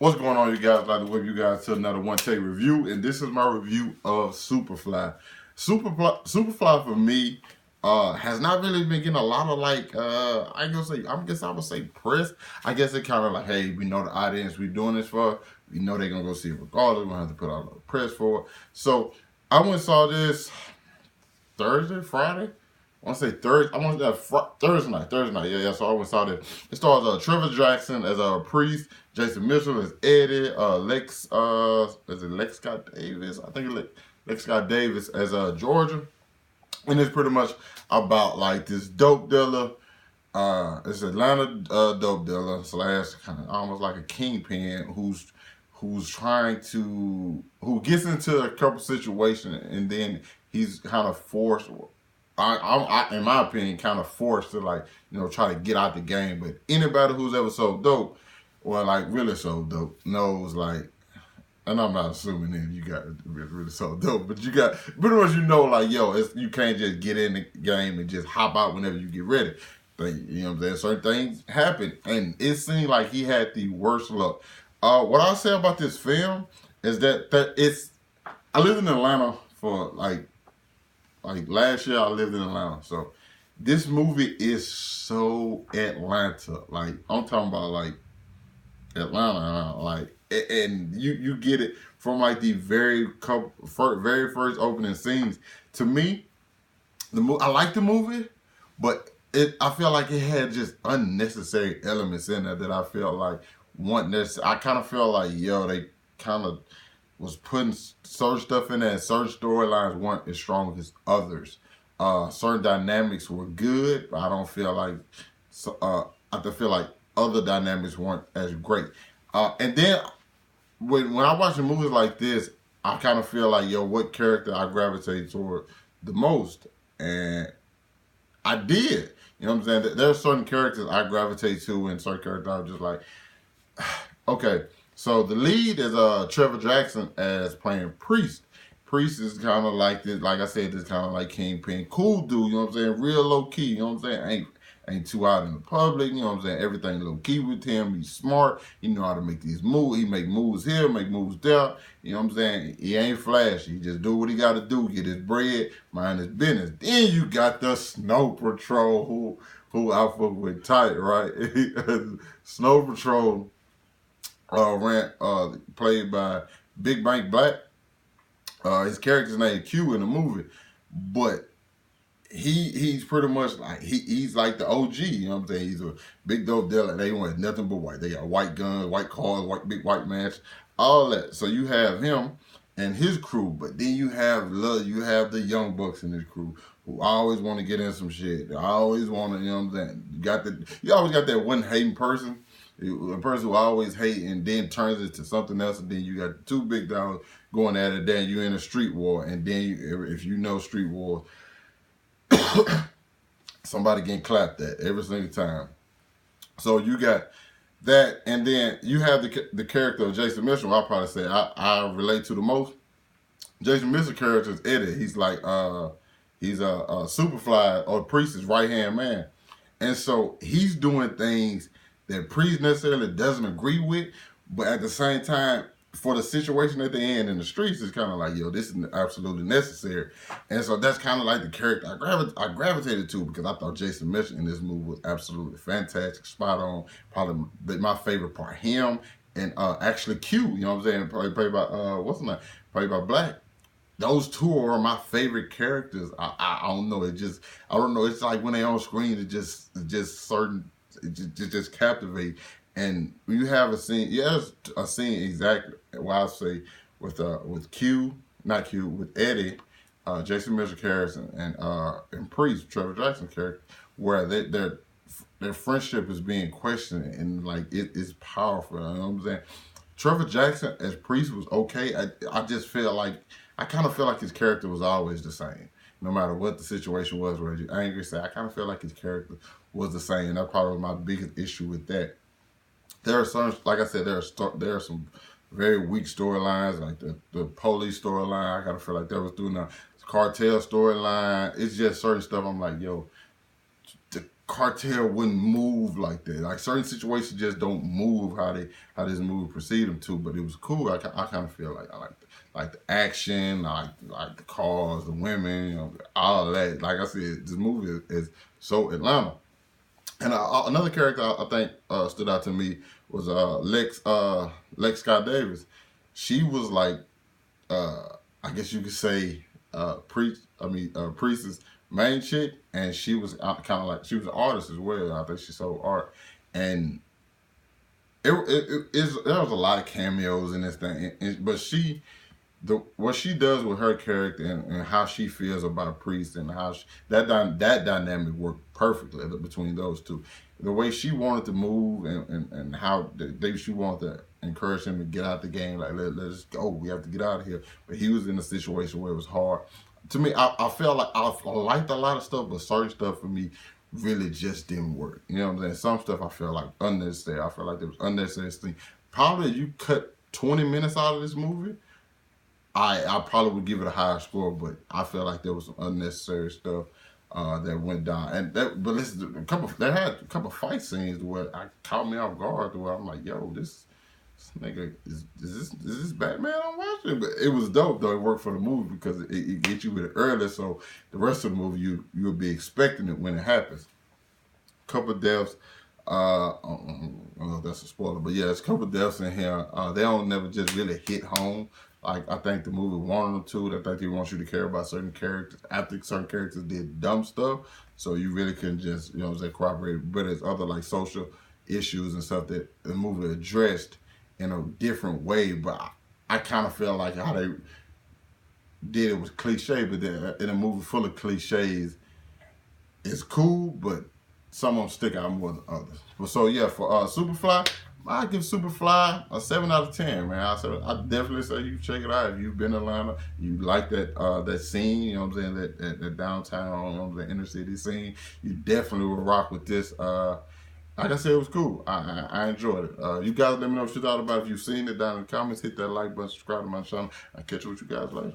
What's going on, you guys? I'd like to welcome you guys to another OneTake review, and this is my review of Superfly. Superfly for me has not really been getting a lot of I guess I would say press. I guess it kind of like, hey, we know the audience we doing this for. We know they're gonna go see it regardless. We don't have to put out a little press for it. So I went and saw this Thursday, Friday. I want to say Thursday. I want to Thursday night. Yeah. So I went and saw that. It stars Trevor Jackson as a priest, Jason Mitchell as Eddie, is it Lex Scott Davis? I think it's Lex Scott Davis as Georgia, and it's pretty much about like this dope dealer. It's Atlanta dope dealer slash kind of almost like a kingpin who gets into a couple situations and then he's kind of forced. I, in my opinion, kind of forced to try to get out the game. But anybody who's ever so dope, or like really so dope, knows and I'm not assuming that you got really so dope, but you got pretty much you can't just get in the game and just hop out whenever you get ready. But, you know what I'm saying? Certain things happen, and it seemed like he had the worst luck. What I'll say about this film is that I lived in Atlanta for like last year I lived in Atlanta. So this movie is so Atlanta. Like I'm talking about Atlanta, and you get it from the very first opening scenes. To me, I like the movie, but I feel like it had just unnecessary elements in there that I feel like I kind of feel like they kind of was putting certain stuff in there, and certain storylines weren't as strong as others. Certain dynamics were good, but I don't feel like I feel like other dynamics weren't as great. And then when I watch movies like this, I kind of feel like what character I gravitate toward the most, and I did. You know what I'm saying? There are certain characters I gravitate to, and certain characters I'm just like, okay. So the lead is Trevor Jackson as playing Priest. Priest is kind of like this, like I said, this kind of like kingpin, cool dude. You know what I'm saying? Real low key. You know what I'm saying? Ain't too out in the public. You know what I'm saying? Everything low key with him. He's smart. He know how to make these moves. He make moves here, make moves there. You know what I'm saying? He ain't flashy. He just do what he got to do. Get his bread, mind his business. Then you got the Snow Patrol, who I fuck with tight, right? Snow Patrol. Played by Big Bank Black. His character's name is Q in the movie, but he's pretty much like he's like the OG. You know what I'm saying? He's a big dope dealer. They want nothing but white. They got white guns, white cars, big white mansion, all that. So you have him and his crew, but then you have the young bucks in his crew who always want to get in some shit. They always want to, you know what I'm saying? You always got that one hating person. A person who always hate and then turns it to something else, and then you got two big dogs going at it. Then you in a street war, and then if you know street war, somebody getting clapped at every single time. So you got that, and then you have the character of Jason Mitchell. I'll probably say I relate to the most. Jason Mitchell's character is Eddie. He's he's a Superfly or Priest's right hand man, and so he's doing things that Priest necessarily doesn't agree with, but at the same time, for the situation at the end in the streets, it's kind of like, this is absolutely necessary. And so that's kind of like the character I gravitated to, because I thought Jason Mitchell in this movie was absolutely fantastic, spot on. Probably my favorite part, him and actually Q, you know what I'm saying, played by, what's his name, played by Black. Those two are my favorite characters. I don't know, I don't know, it's like when they on screen, it just captivate. And you have a scene, exactly what I say with Eddie, Jason Mitchell character, and Priest, Trevor Jackson character, where their friendship is being questioned, and it is powerful. You know what I'm saying? Trevor Jackson as Priest was okay. I just feel like I kind of feel like his character was always the same. No matter what the situation was, where you're angry, I kind of feel like his character was the same. And that probably was my biggest issue with that. There are some, like I said, there are some very weak storylines, like the police storyline. I kind of feel like that was doing the cartel storyline. It's just certain stuff I'm like, cartel wouldn't move like that. Like certain situations just don't move how this movie proceed them to. But it was cool. I kind of feel like I like the action, I like the cars, the women, you know, all of that. Like I said, this movie is so Atlanta. And another character I think stood out to me was Lex Scott Davis. She was like, I guess you could say, Priest's main chick, and she was kind of like, she was an artist as well. I think she sold art, and there was a lot of cameos in this thing, but what she does with her character and how she feels about Priest and how that dynamic worked perfectly between those two. The way she wanted to move and how she wanted to encourage him to get out the game, like let's go, we have to get out of here. But he was in a situation where it was hard. To me, I felt like I liked a lot of stuff, but certain stuff for me really just didn't work. You know what I'm saying? Some stuff I felt like unnecessary. I felt like there was unnecessary thing. Probably you cut 20 minutes out of this movie, I probably would give it a higher score, but I feel like there was some unnecessary stuff that went down. And but listen, they had a couple fight scenes where I caught me off guard, where I'm like, yo, this nigga is this Batman I'm watching? But it was dope though. It worked for the movie because it gets you with it early, so the rest of the movie you'll be expecting it when it happens. Couple deaths. I don't know if that's a spoiler, but yeah, there's a couple deaths in here. They don't never just really hit home. Like I think the movie wanted them to. I think they want you to care about certain characters after certain characters did dumb stuff. So you really couldn't just, you know, say cooperate. But there's other like social issues and stuff that the movie addressed in a different way. But I kind of feel like how they did it was cliche, but then in a movie full of cliches, it's cool, but some of them stick out more than others. But so yeah, for Superfly, I give Superfly a 7 out of 10, man. I definitely say you check it out if you've been to Atlanta, you like that scene, you know what I'm saying, that downtown, you know, the inner city scene. You definitely will rock with this. Like I said, it was cool. I enjoyed it. You guys let me know what you thought about it. If you've seen it, down in the comments, hit that like button, subscribe to my channel. I'll catch you with you guys later.